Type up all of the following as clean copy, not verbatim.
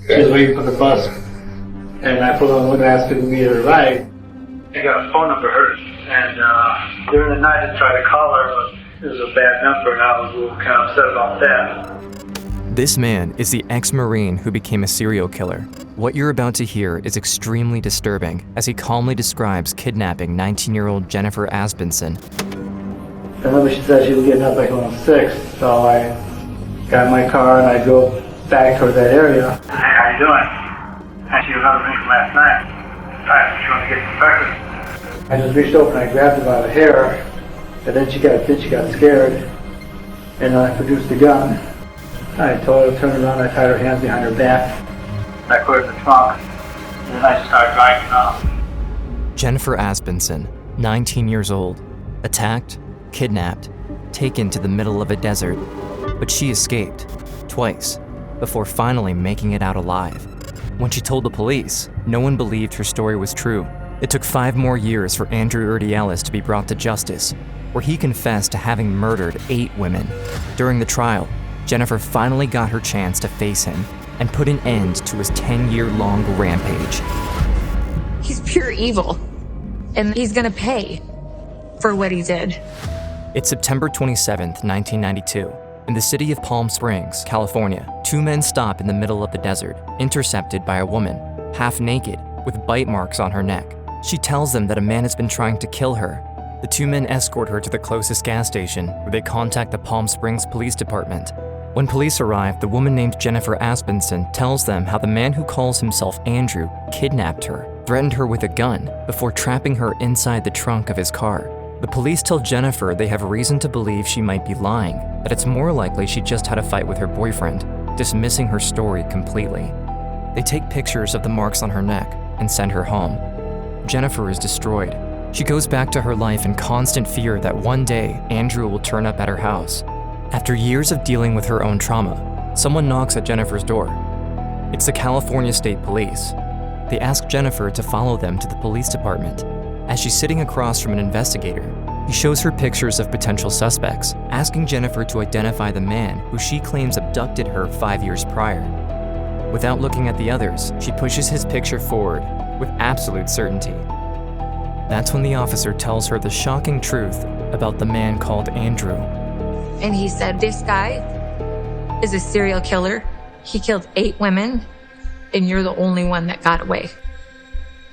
She was waiting for the bus, and I pulled on the window, asked her to meet her ride. I got a phone number hers, and during the night I tried to call her, but it was a bad number, and I was a little kind of upset about that. This man is the ex-Marine who became a serial killer. What you're about to hear is extremely disturbing as he calmly describes kidnapping 19-year-old Jennifer Asbenson. I remember she said she was getting up like around 6, so I got in my car and I drove back toward that area. Hey, how you doing? And she remembered me from last night. Alright, she wanted to get some breakfast. I just reached over and I grabbed her by the hair, and then she got scared, and I produced the gun. I told her to turn around, I tied her hands behind her back. I put her in the trunk, and then I started driving off. Jennifer Asbenson, 19 years old, attacked, kidnapped, taken to the middle of a desert, but she escaped twice before finally making it out alive. When she told the police, no one believed her story was true. It took 5 more years for Andrew Urdiales to be brought to justice, where he confessed to having murdered 8 women. During the trial, Jennifer finally got her chance to face him and put an end to his 10-year-long rampage. He's pure evil, and he's gonna pay for what he did. It's September 27th, 1992. In the city of Palm Springs, California, 2 men stop in the middle of the desert, intercepted by a woman, half naked, with bite marks on her neck. She tells them that a man has been trying to kill her. The 2 men escort her to the closest gas station, where they contact the Palm Springs Police Department. When police arrive, the woman named Jennifer Asbenson tells them how the man who calls himself Andrew kidnapped her, threatened her with a gun, before trapping her inside the trunk of his car. The police tell Jennifer they have reason to believe she might be lying, that it's more likely she just had a fight with her boyfriend, dismissing her story completely. They take pictures of the marks on her neck and send her home. Jennifer is destroyed. She goes back to her life in constant fear that one day Andrew will turn up at her house. After years of dealing with her own trauma, someone knocks at Jennifer's door. It's the California State Police. They ask Jennifer to follow them to the police department. As she's sitting across from an investigator, he shows her pictures of potential suspects, asking Jennifer to identify the man who she claims abducted her 5 years prior. Without looking at the others, she pushes his picture forward with absolute certainty. That's when the officer tells her the shocking truth about the man called Andrew. And he said, this guy is a serial killer. He killed 8 women, and you're the only one that got away.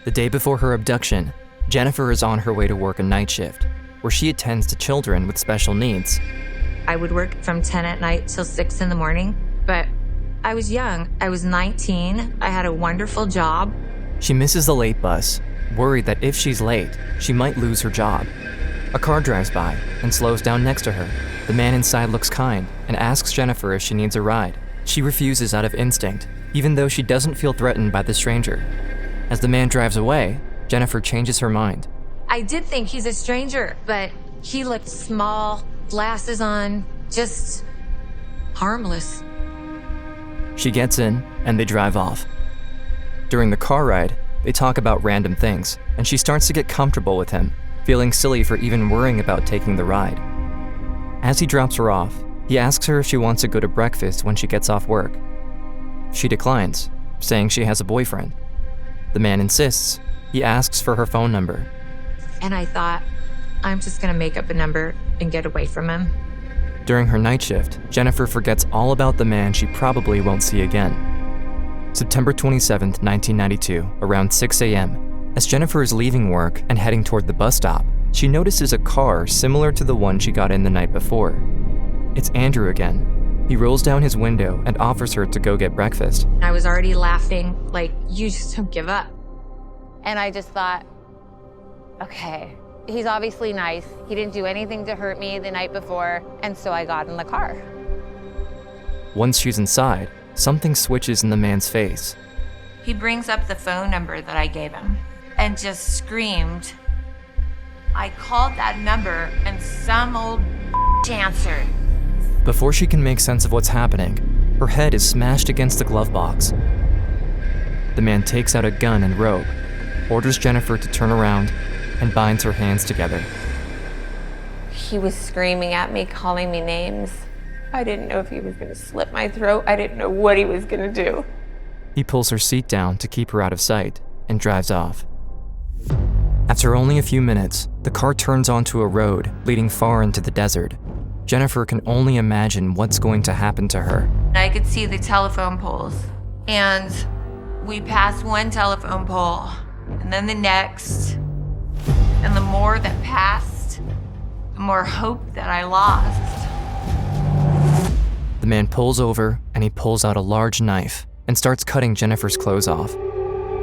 The day before her abduction, Jennifer is on her way to work a night shift, where she attends to children with special needs. I would work from 10 at night till 6 in the morning, but I was young. I was 19. I had a wonderful job. She misses the late bus, worried that if she's late, she might lose her job. A car drives by and slows down next to her. The man inside looks kind and asks Jennifer if she needs a ride. She refuses out of instinct, even though she doesn't feel threatened by the stranger. As the man drives away, Jennifer changes her mind. I did think he's a stranger, but he looked small, glasses on, just harmless. She gets in and they drive off. During the car ride, they talk about random things, and she starts to get comfortable with him, feeling silly for even worrying about taking the ride. As he drops her off, he asks her if she wants to go to breakfast when she gets off work. She declines, saying she has a boyfriend. The man insists. He asks for her phone number. And I thought, I'm just gonna make up a number and get away from him. During her night shift, Jennifer forgets all about the man she probably won't see again. September 27th, 1992, around 6 a.m. As Jennifer is leaving work and heading toward the bus stop, she notices a car similar to the one she got in the night before. It's Andrew again. He rolls down his window and offers her to go get breakfast. I was already laughing, like, you just don't give up. And I just thought, okay, he's obviously nice. He didn't do anything to hurt me the night before, and so I got in the car. Once she's inside, something switches in the man's face. He brings up the phone number that I gave him and just screamed. I called that number and some old answered. Before she can make sense of what's happening, her head is smashed against the glove box. The man takes out a gun and rope, orders Jennifer to turn around, and binds her hands together. He was screaming at me, calling me names. I didn't know if he was gonna slit my throat. I didn't know what he was gonna do. He pulls her seat down to keep her out of sight and drives off. After only a few minutes, the car turns onto a road leading far into the desert. Jennifer can only imagine what's going to happen to her. I could see the telephone poles, and we passed one telephone pole, and then the next, and the more that passed, the more hope that I lost. The man pulls over and he pulls out a large knife and starts cutting Jennifer's clothes off.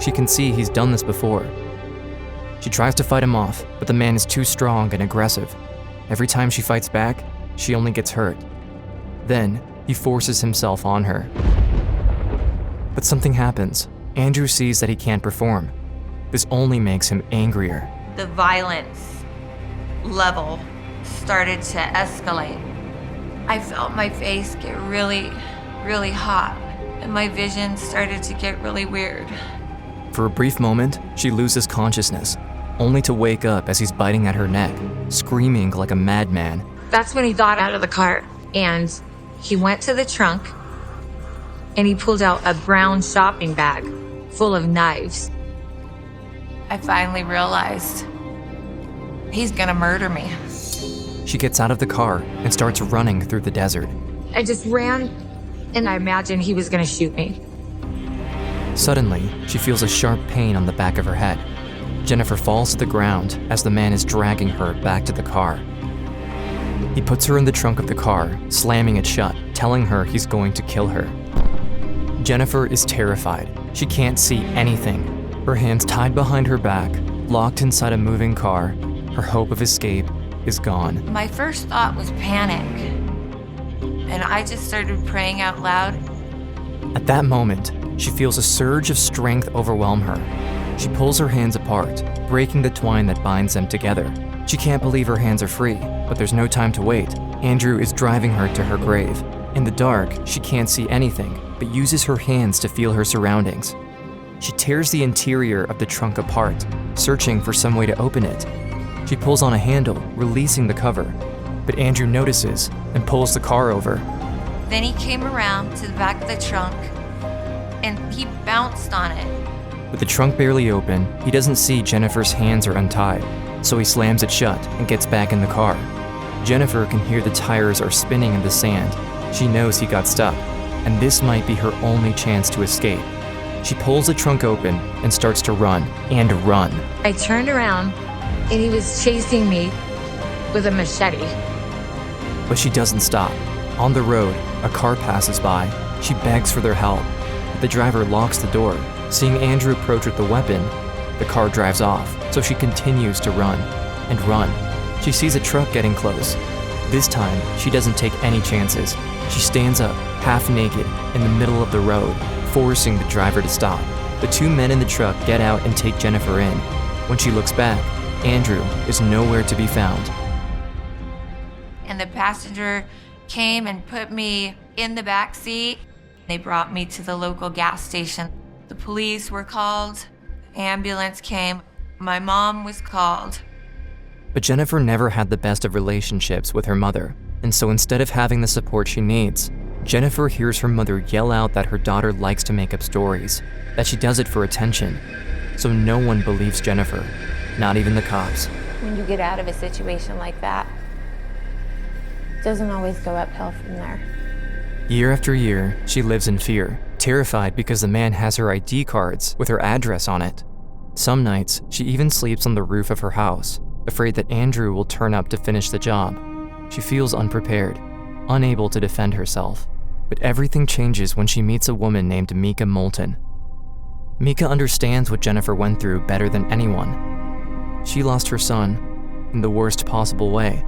She can see he's done this before. She tries to fight him off, but the man is too strong and aggressive. Every time she fights back, she only gets hurt. Then, he forces himself on her. But something happens. Andrew sees that he can't perform. This only makes him angrier. The violence level started to escalate. I felt my face get really, really hot, and my vision started to get really weird. For a brief moment, she loses consciousness, only to wake up as he's biting at her neck, screaming like a madman. That's when he got out of the car, and he went to the trunk, and he pulled out a brown shopping bag full of knives. I finally realized he's gonna murder me. She gets out of the car and starts running through the desert. I just ran, and I imagined he was gonna shoot me. Suddenly, she feels a sharp pain on the back of her head. Jennifer falls to the ground as the man is dragging her back to the car. He puts her in the trunk of the car, slamming it shut, telling her he's going to kill her. Jennifer is terrified. She can't see anything. Her hands tied behind her back, locked inside a moving car. Her hope of escape is gone. My first thought was panic, and I just started praying out loud. At that moment, she feels a surge of strength overwhelm her. She pulls her hands apart, breaking the twine that binds them together. She can't believe her hands are free, but there's no time to wait. Andrew is driving her to her grave. In the dark, she can't see anything, but uses her hands to feel her surroundings. She tears the interior of the trunk apart, searching for some way to open it. She pulls on a handle, releasing the cover, but Andrew notices and pulls the car over. Then he came around to the back of the trunk, and he bounced on it. With the trunk barely open, he doesn't see Jennifer's hands are untied, so he slams it shut and gets back in the car. Jennifer can hear the tires are spinning in the sand. She knows he got stuck, and this might be her only chance to escape. She pulls the trunk open and starts to run and run. I turned around, and he was chasing me with a machete. But she doesn't stop. On the road, a car passes by. She begs for their help. The driver locks the door. Seeing Andrew approach with the weapon, the car drives off, so she continues to run and run. She sees a truck getting close. This time, she doesn't take any chances. She stands up, half naked, in the middle of the road, forcing the driver to stop. The two men in the truck get out and take Jennifer in. When she looks back, Andrew is nowhere to be found. And the passenger came and put me in the back seat. They brought me to the local gas station. The police were called, ambulance came, my mom was called. But Jennifer never had the best of relationships with her mother, and so instead of having the support she needs, Jennifer hears her mother yell out that her daughter likes to make up stories, that she does it for attention. So no one believes Jennifer, not even the cops. When you get out of a situation like that, it doesn't always go uphill from there. Year after year, she lives in fear, terrified because the man has her ID cards with her address on it. Some nights, she even sleeps on the roof of her house, afraid that Andrew will turn up to finish the job. She feels unprepared, unable to defend herself. But everything changes when she meets a woman named Mika Moulton. Mika understands what Jennifer went through better than anyone. She lost her son in the worst possible way.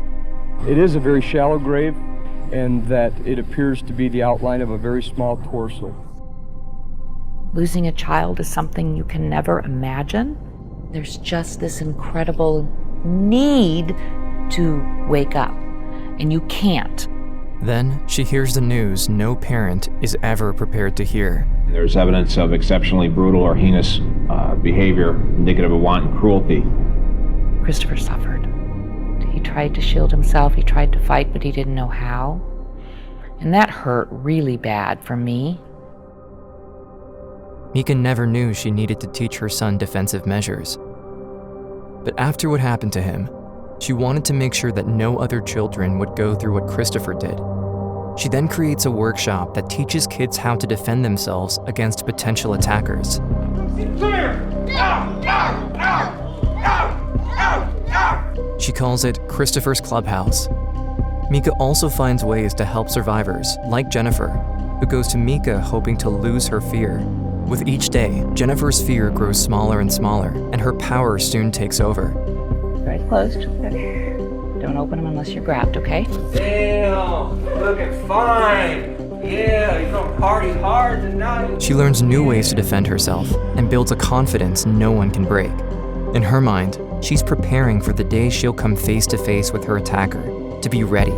It is a very shallow grave, and that it appears to be the outline of a very small torso. Losing a child is something you can never imagine. There's just this incredible need to wake up, and you can't. Then she hears the news no parent is ever prepared to hear. There's evidence of exceptionally brutal or heinous behavior indicative of wanton cruelty. Christopher suffered. He tried to shield himself, he tried to fight, but he didn't know how. And that hurt really bad for me. Mika never knew she needed to teach her son defensive measures. But after what happened to him, she wanted to make sure that no other children would go through what Christopher did. She then creates a workshop that teaches kids how to defend themselves against potential attackers. She calls it Christopher's Clubhouse. Mika also finds ways to help survivors, like Jennifer, who goes to Mika hoping to lose her fear. With each day, Jennifer's fear grows smaller and smaller, and her power soon takes over. Eyes closed. Don't open them unless you're grabbed, okay? Damn, looking fine. Yeah, you gonna party hard tonight. She learns new ways to defend herself and builds a confidence no one can break. In her mind, she's preparing for the day she'll come face to face with her attacker, to be ready.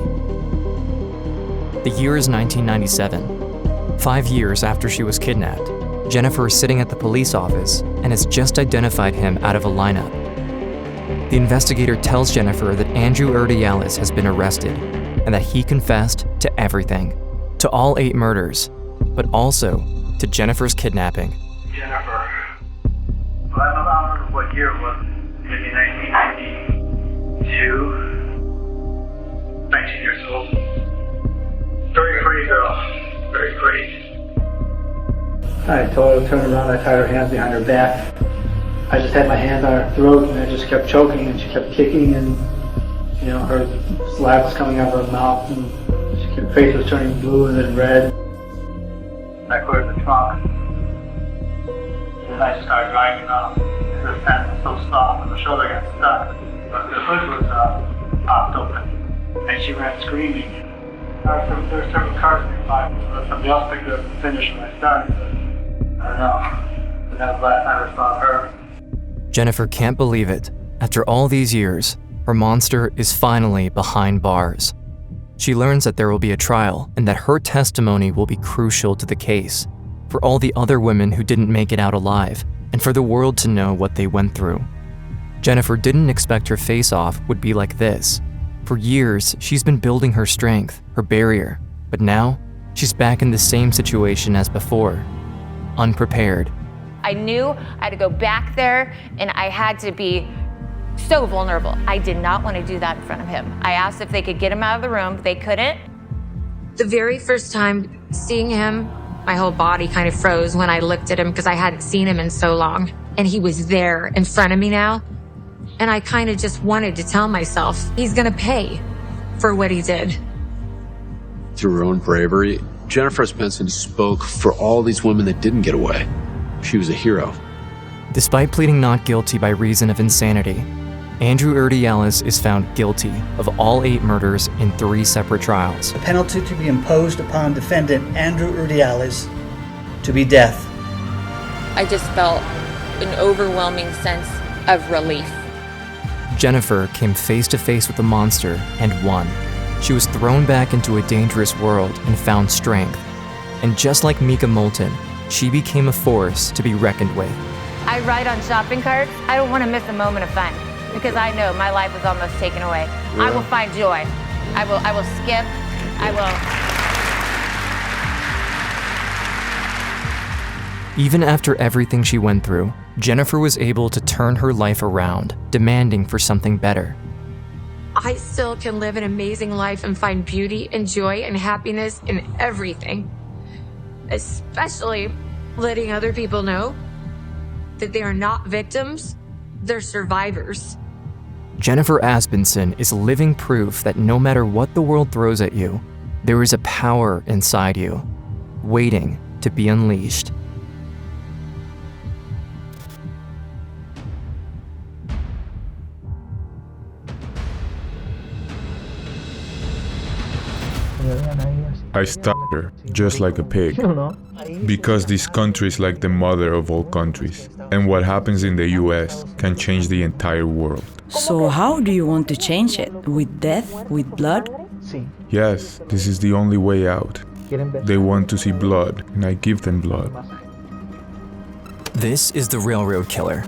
The year is 1997. 5 years after she was kidnapped, Jennifer is sitting at the police office and has just identified him out of a lineup. The investigator tells Jennifer that Andrew Urdiales has been arrested and that he confessed to everything, to all 8 murders, but also to Jennifer's kidnapping. Jennifer. Well, I don't remember what year it was. Maybe 1992. 19 years old. Very pretty girl. Very pretty. I told her to turn around. I tied her hands behind her back. I just had my hand on her throat and I just kept choking and she kept kicking and, you know, her saliva was coming out of her mouth and her face was turning blue and then red. I put her in the trunk. And I just started driving off. The fence was so soft and the shoulder got stuck. But the hood was popped open. And she ran screaming. There were several cars nearby. So somebody else picked her up and finished when I started. But I don't know. But that was the last time I saw her. Jennifer can't believe it. After all these years, her monster is finally behind bars. She learns that there will be a trial and that her testimony will be crucial to the case, for all the other women who didn't make it out alive, and for the world to know what they went through. Jennifer didn't expect her face-off would be like this. For years, she's been building her strength, her barrier, but now, she's back in the same situation as before, unprepared. I knew I had to go back there and I had to be so vulnerable. I did not want to do that in front of him. I asked if they could get him out of the room. They couldn't. The very first time seeing him, my whole body kind of froze when I looked at him because I hadn't seen him in so long. And he was there in front of me now. And I kind of just wanted to tell myself, he's gonna pay for what he did. Through her own bravery, Jennifer Asbenson spoke for all these women that didn't get away. She was a hero. Despite pleading not guilty by reason of insanity, Andrew Urdiales is found guilty of all 8 murders in 3 separate trials. The penalty to be imposed upon defendant Andrew Urdiales to be death. I just felt an overwhelming sense of relief. Jennifer came face to face with the monster and won. She was thrown back into a dangerous world and found strength. And just like Mika Moulton, she became a force to be reckoned with. I ride on shopping carts. I don't want to miss a moment of fun because I know my life was almost taken away. Yeah. I will find joy. I will skip. Even after everything she went through, Jennifer was able to turn her life around, demanding for something better. I still can live an amazing life and find beauty and joy and happiness in everything. Especially letting other people know that they are not victims, they're survivors. Jennifer Asbenson is living proof that no matter what the world throws at you, there is a power inside you, waiting to be unleashed. I stabbed her, just like a pig, because this country is like the mother of all countries, and what happens in the US can change the entire world. So how do you want to change it? With death? With blood? Yes, this is the only way out. They want to see blood, and I give them blood. This is The Railroad Killer,